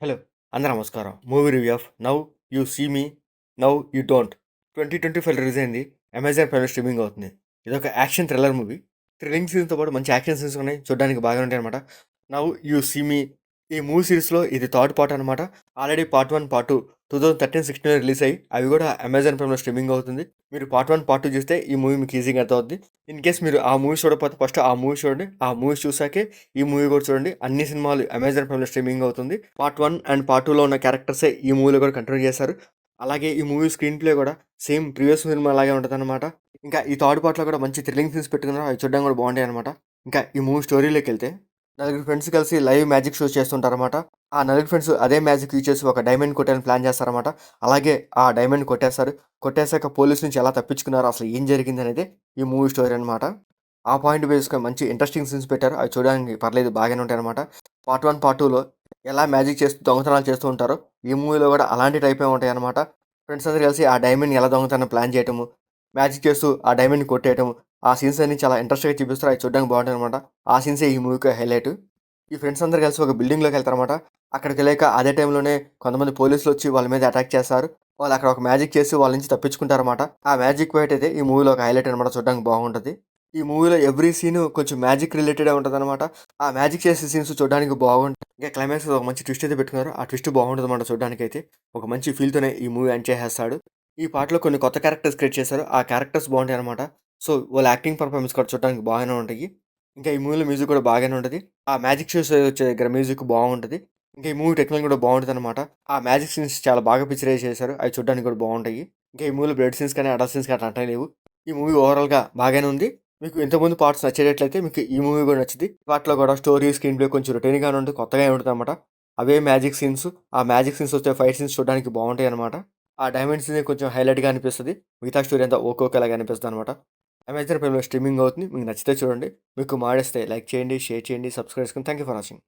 Hello! అందరూ నమస్కారం. Movie review of 'now you see me now you don't' 2025 release అయింది. Amazon ప్రైమ్‌లో streaming అవుతుంది. ఇదొక యాక్షన్ థ్రిల్లర్ మూవీ. థ్రిల్లింగ్ సీన్స్‌తో పాటు మంచి యాక్షన్ సీన్స్ ఉన్నాయి. చూడడానికి బాగానే ఉంటాయన్నమాట. 'నౌ యూ సీ మీ' ఈ మూవీ సీరీస్‌లో ఇది థర్డ్ పార్ట్ అనమాట. ఆల్రెడీ పార్ట్ 1, పార్ట్ 2 2013, 16లో రిలీజ్ అయ్యి అవి కూడా అమెజాన్ ప్రైమ్‌లో స్ట్రీమింగ్ అవుతుంది. మీరు పార్ట్ 1, పార్ట్ 2 చూస్తే ఈ మూవీ మీకు ఈజీగా అర్థమవుద్ది. ఇన్ కేస్ మీరు ఆ మూవీస్ చూడకపోతే ఫస్ట్ ఆ మూవీస్ చూడండి. ఆ మూవీస్ చూసాకే ఈ మూవీ కూడా చూడండి. అన్ని సినిమాలు అమెజాన్ ప్రైమ్‌లో స్ట్రీమింగ్ అవుతుంది. పార్ట్ 1 అండ్ పార్ట్ 2లో ఉన్న క్యారెక్టర్సే ఈ మూవీలో కూడా కంటిన్యూ చేశారు. అలాగే ఈ మూవీ స్క్రీన్ ప్లే కూడా సేమ్ ప్రీవియస్ సినిమా లాగే ఉంటదనమాట. ఇంకా ఈ థర్డ్ పార్ట్‌లో కూడా మంచి థ్రిల్లింగ్ సీన్స్ పెట్టుకున్నారు. అవి చూడడానికి కూడా బాగుంటాయన్నమాట. ఇంకా ఈ మూవీ స్టోరీలోకెళ్తే నలుగురు ఫ్రెండ్స్ కలిసి లైవ్ మ్యాజిక్ షోస్ చేస్తుంటారన్నమాట. ఆ నలుగురు ఫ్రెండ్స్ అదే మ్యాజిక్ యూజ్ చేసి ఒక డైమండ్ కొట్టాలని ప్లాన్ చేస్తారన్నమాట. అలాగే ఆ డైమండ్ కొట్టేస్తారు. కొట్టేసాక పోలీస్ నుంచి ఎలా తప్పించుకున్నారు, అసలు ఏం జరిగిందనేదే ఈ మూవీ స్టోరీ అనమాట. ఆ పాయింట్ బేస్‌గా మంచి ఇంట్రెస్టింగ్ సీన్స్ పెట్టారు. అవి చూడడానికి పర్లేదు బాగానే ఉంటాయన్నమాట. పార్ట్ 1, పార్ట్ 2లో ఎలా మ్యాజిక్ చేస్తూ దొంగతనాలు చేస్తూ ఉంటారో, ఈ మూవీలో కూడా అలాంటి టైపే ఉంటాయన్నమాట. ఫ్రెండ్స్ అందరూ కలిసి ఆ డైమండ్‌ని ఎలా దొంగతనం ప్లాన్ చేయటము, మ్యాజిక్ చేస్తూ ఆ డైమండ్‌ని కొట్టేయటము, ఆ సీన్స్ అన్నీ చాలా ఇంట్రెస్ట్‌గా చూపిస్తారు. అవి చూడడానికి బాగుంటాయన్నమాట. ఆ సీన్సే ఈ మూవీకి హైలైట్. ఈ ఫ్రెండ్స్ అందరూ కలిసి ఒక బిల్డింగ్‌లోకి వెళ్తారన్నమాట. అక్కడికెళ్ళాక అదే టైంలోనే కొంతమంది పోలీసులొచ్చి వాళ్ళ మీద అటాక్ చేస్తారు. వాళ్ళు అక్కడ ఒక మ్యాజిక్ చేసి వాళ్ళ నుంచి తప్పించుకుంటారన్నమాట. ఆ మ్యాజిక్ ఫైట్ అయితే ఈ మూవీలో ఒక హైలైట్ అనమాట. చూడడానికి బాగుంటది. ఈ మూవీలో ఎవ్రీ సీను కొంచెం మ్యాజిక్ రిలేటెడే ఉంటదనమాట. ఆ మ్యాజిక్ చేసే సీన్స్ చూడడానికి బాగుంటాయి. ఇంకా క్లైమాక్స్‌లో ఒక మంచి ట్విస్ట్ అయితే పెట్టుకున్నారు. ఆ ట్విస్ట్ బాగుంటదన్నమాట చూడడానికైతే. ఒక మంచి ఫీల్‌తోనే ఈ మూవీ ఎండ్ చేసేస్తాడు. ఈ పార్ట్‌లో కొన్ని కొత్త క్యారెక్టర్స్ క్రియేట్ చేశారు. ఆ క్యారెక్టర్స్ బాగుంటాయన్నమాట. సో, వాళ్ళ యాక్టింగ్ పర్ఫార్మెన్స్ కూడా చూడడానికి బాగానే ఉంటాయి. ఇంకా ఈ మూవీలో మ్యూజిక్ కూడా బాగానే ఉంటది. ఆ మ్యాజిక్ షోస్ వచ్చే దగ్గర మ్యూజిక్ బాగుంటది. ఇంకా ఈ మూవీ టెక్నికల్ కూడా బాగుంటదనమాట. ఆ మ్యాజిక్ సీన్స్ చాలా బాగా పిక్చరైజ్ చేశారు. అవి చూడడానికి కూడా బాగుంటాయి. ఇంకా ఈ మూవీలో బ్లడ్ సీన్స్ కానీ, అడల్ట్ సీన్స్ కానీ అట్లాంటివి లేవు. ఈ మూవీ ఓవరాల్‌గా బాగానే ఉంది. మీకు ఇంతకుముందు పార్ట్స్ నచ్చేటట్లయితే మీకు ఈ మూవీ కూడా నచ్చిద్ది. వాటిలో కూడా స్టోరీ, స్క్రీన్ ప్లే కొంచెం రొటీన్‌గానే ఉంటది. కొత్తగా ఉంటదనమాట. అవే మ్యాజిక్ సీన్స్, ఆ మ్యాజిక్ సీన్స్ వచ్చే ఫైట్ సీన్స్ చూడడానికి బాగుంటాయన్నమాట. ఆ డైమండ్ సీనే కొంచెం హైలైట్‌గా అనిపిస్తది. మిగతా స్టోరీ అంతా ఓకేలాగా అనిపిస్తదనమాట. అమెజాన్ ప్రైమ్‌లో స్ట్రీమింగ్ అవుతుంది. మీకు నచ్చితే చూడండి. మీకు మాడేస్తే లైక్ చేయండి, షేర్ చేయండి, సబ్స్క్రైబ్ చేసుకోండి. Thank you for watching.